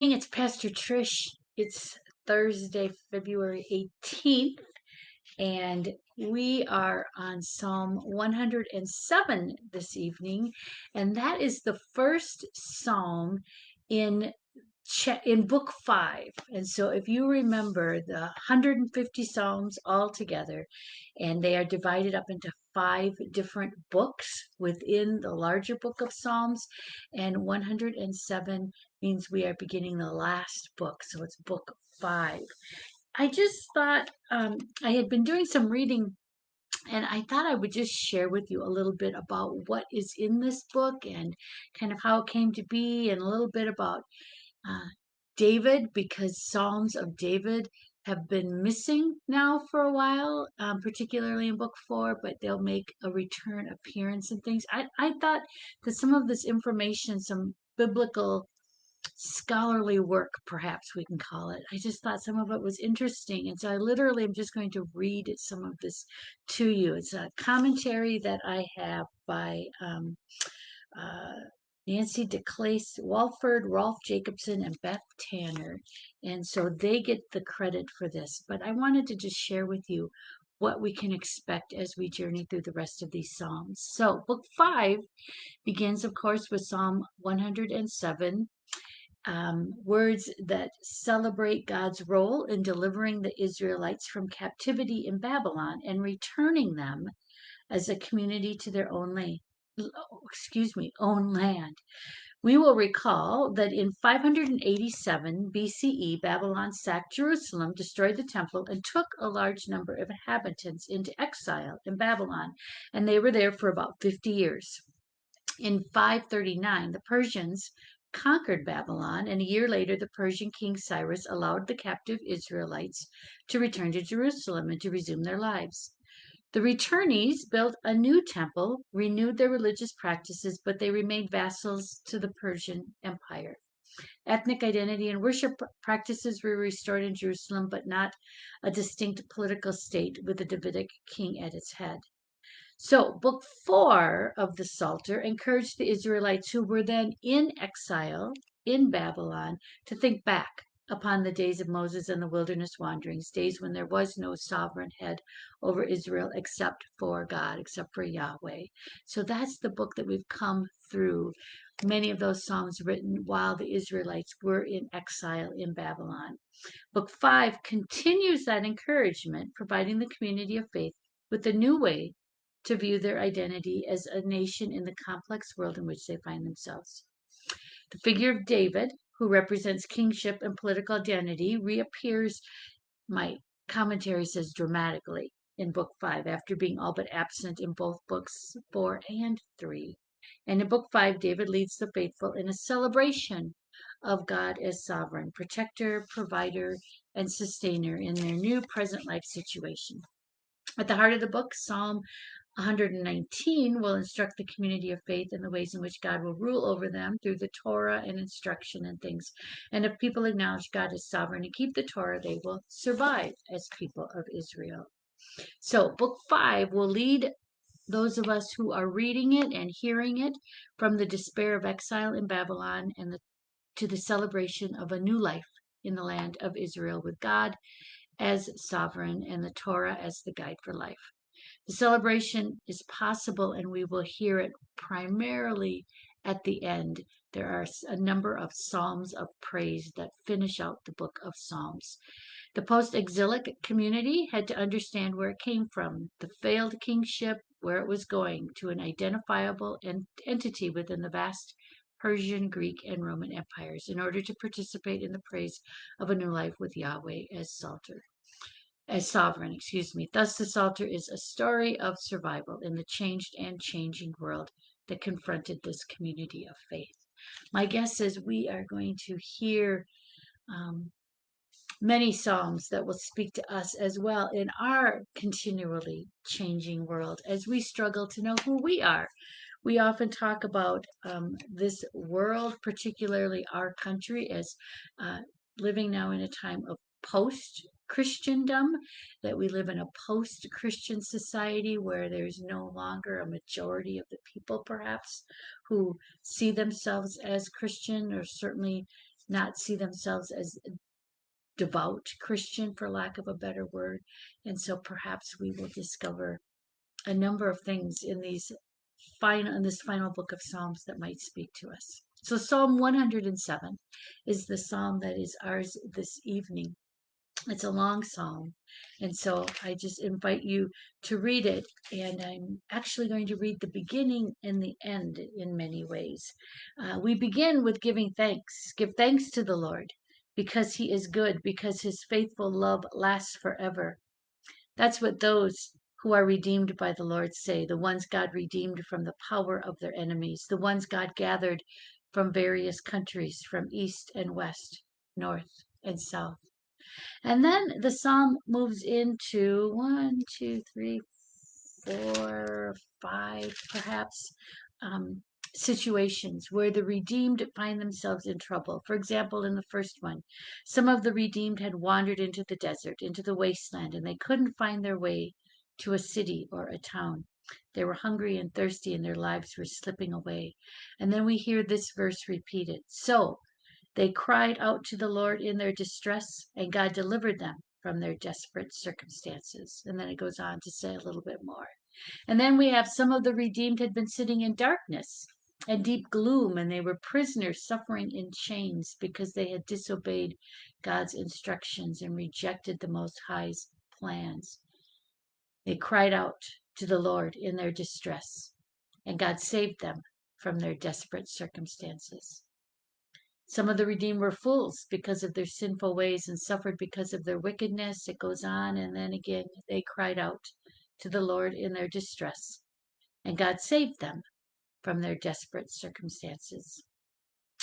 It's Pastor Trish. It's Thursday, February 18th, and we are on Psalm 107 this evening, and that is the first psalm in in book 5. And so if you remember the 150 psalms altogether, and they are divided up into 5 different books within the larger book of Psalms, and 107 means we are beginning the last book, so it's book 5. I just thought I had been doing some reading, and I thought I would just share with you a little bit about what is in this book and kind of how it came to be, and a little bit about uh, David, because Psalms of David have been missing now for a while, particularly in book 4, but they'll make a return appearance and things. I thought that some of this information, some biblical scholarly work, perhaps we can call it, I just thought some of it was interesting. And so I literally am just going to read some of this to you. It's a commentary that I have by uh, Nancy DeClace Walford, Rolf Jacobson, and Beth Tanner. And so they get the credit for this. But I wanted to just share with you what we can expect as we journey through the rest of these Psalms. So, book 5 begins, of course, with Psalm 107. Words that celebrate God's role in delivering the Israelites from captivity in Babylon and returning them as a community to their own land. We will recall that in 587 BCE, Babylon sacked Jerusalem, destroyed the temple, and took a large number of inhabitants into exile in Babylon, and they were there for about 50 years. In 539, the Persians conquered Babylon, and a year later, the Persian king Cyrus allowed the captive Israelites to return to Jerusalem and to resume their lives. The returnees built a new temple, renewed their religious practices, but they remained vassals to the Persian Empire. Ethnic identity and worship practices were restored in Jerusalem, but not a distinct political state with a Davidic king at its head. So, book 4 of the Psalter encouraged the Israelites who were then in exile in Babylon to think back upon the days of Moses and the wilderness wanderings, days when there was no sovereign head over Israel except for God, except for Yahweh. So that's the book that we've come through. Many of those Psalms written while the Israelites were in exile in Babylon. Book 5 continues that encouragement, providing the community of faith with a new way to view their identity as a nation in the complex world in which they find themselves. The figure of David, who represents kingship and political identity, reappears, my commentary says dramatically, in book 5 after being all but absent in both books 4 and 3. And in book 5, David leads the faithful in a celebration of God as sovereign, protector, provider, and sustainer in their new present life situation. At the heart of the book, Psalm 119 will instruct the community of faith in the ways in which God will rule over them through the Torah and instruction and things. And if people acknowledge God as sovereign and keep the Torah, they will survive as people of Israel. So, book 5 will lead those of us who are reading it and hearing it from the despair of exile in Babylon to the celebration of a new life in the land of Israel with God as sovereign and the Torah as the guide for life. The celebration is possible, and we will hear it primarily at the end. There are a number of psalms of praise that finish out the book of Psalms. The post exilic community had to understand where it came from, the failed kingship, where it was going, to an identifiable entity within the vast Persian, Greek, and Roman empires in order to participate in the praise of a new life with Yahweh as sovereign, excuse me. Thus, the Psalter is a story of survival in the changed and changing world that confronted this community of faith. My guess is we are going to hear um, many Psalms that will speak to us as well in our continually changing world as we struggle to know who we are. We often talk about this world, particularly our country, as uh, living now in a time of post Christendom, that we live in a post Christian society where there's no longer a majority of the people, perhaps, who see themselves as Christian, or certainly not see themselves as devout Christian, for lack of a better word. And so perhaps we will discover a number of things in this final book of Psalms that might speak to us. So Psalm 107 is the psalm that is ours this evening. It's a long psalm, and so I just invite you to read it. And I'm actually going to read the beginning and the end in many ways. We begin with giving thanks. Give thanks to the Lord because he is good, because his faithful love lasts forever. That's what those who are redeemed by the Lord say, the ones God redeemed from the power of their enemies, the ones God gathered from various countries, from east and west, north and south. And then the psalm moves into one, two, three, four, five, perhaps, um, situations where the redeemed find themselves in trouble. For example, in the first one, some of the redeemed had wandered into the desert, into the wasteland, and they couldn't find their way to a city or a town. They were hungry and thirsty, and their lives were slipping away. And then we hear this verse repeated. So they cried out to the Lord in their distress, and God delivered them from their desperate circumstances. And then it goes on to say a little bit more. And then we have some of the redeemed had been sitting in darkness and deep gloom, and they were prisoners suffering in chains because they had disobeyed God's instructions and rejected the Most High's plans. They cried out to the Lord in their distress, and God saved them from their desperate circumstances. Some of the redeemed were fools because of their sinful ways and suffered because of their wickedness. It goes on, and then again, they cried out to the Lord in their distress, and God saved them from their desperate circumstances.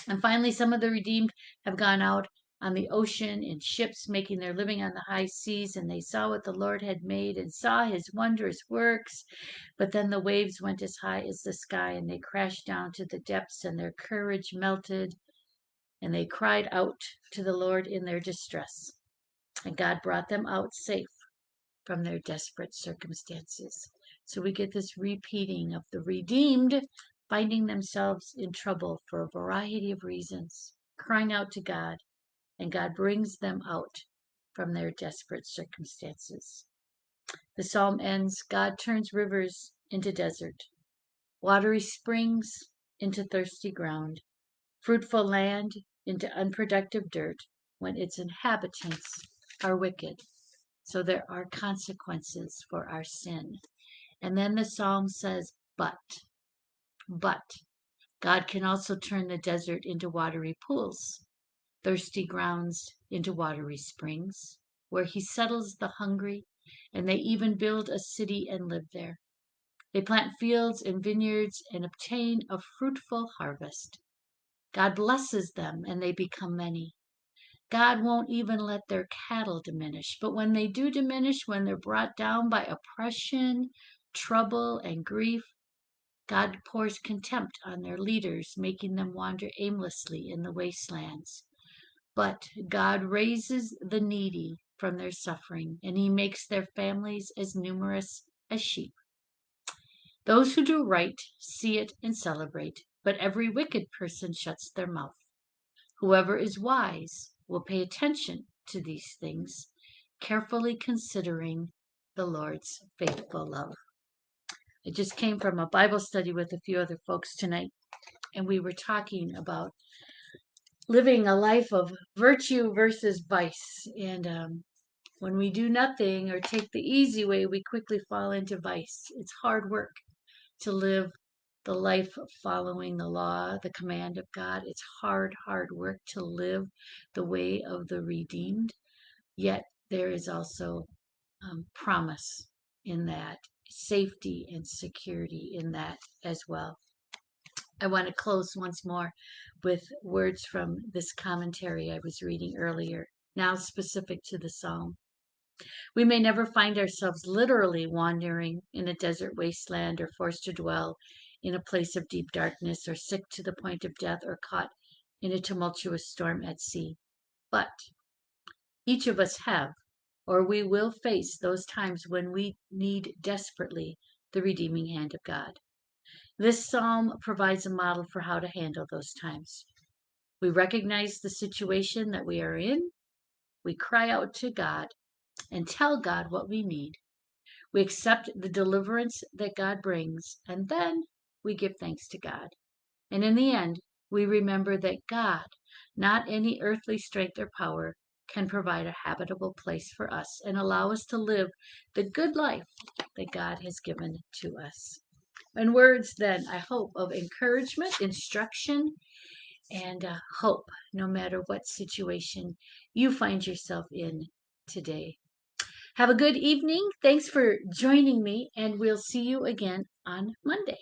And finally, some of the redeemed have gone out on the ocean in ships, making their living on the high seas, and they saw what the Lord had made and saw his wondrous works. But then the waves went as high as the sky, and they crashed down to the depths, and their courage melted. And they cried out to the Lord in their distress, and God brought them out safe from their desperate circumstances. So we get this repeating of the redeemed finding themselves in trouble for a variety of reasons, crying out to God, and God brings them out from their desperate circumstances. The psalm ends, God turns rivers into desert, watery springs into thirsty ground, fruitful land into unproductive dirt when its inhabitants are wicked. So there are consequences for our sin. And then the psalm says, but God can also turn the desert into watery pools, thirsty grounds into watery springs, where he settles the hungry, and they even build a city and live there. They plant fields and vineyards and obtain a fruitful harvest. God blesses them, and they become many. God won't even let their cattle diminish. But when they do diminish, when they're brought down by oppression, trouble, and grief, God pours contempt on their leaders, making them wander aimlessly in the wastelands. But God raises the needy from their suffering, and he makes their families as numerous as sheep. Those who do right see it and celebrate, but every wicked person shuts their mouth. Whoever is wise will pay attention to these things, carefully considering the Lord's faithful love. I just came from a Bible study with a few other folks tonight, and we were talking about living a life of virtue versus vice. And when we do nothing or take the easy way, we quickly fall into vice. It's hard work to live the life following the law, the command of God. It's hard work to live the way of the redeemed. Yet there is also promise in that, safety and security in that as well. I want to close once more with words from this commentary I was reading earlier, now specific to the psalm. We may never find ourselves literally wandering in a desert wasteland or forced to dwell in a place of deep darkness or sick to the point of death or caught in a tumultuous storm at sea. But each of us have, or we will face those times when we need desperately the redeeming hand of God. This psalm provides a model for how to handle those times. We recognize the situation that we are in. We cry out to God and tell God what we need. We accept the deliverance that God brings, and then we give thanks to God. And in the end, we remember that God, not any earthly strength or power, can provide a habitable place for us and allow us to live the good life that God has given to us. And words then, I hope, of encouragement, instruction, and hope, no matter what situation you find yourself in today. Have a good evening. Thanks for joining me, and we'll see you again on Monday.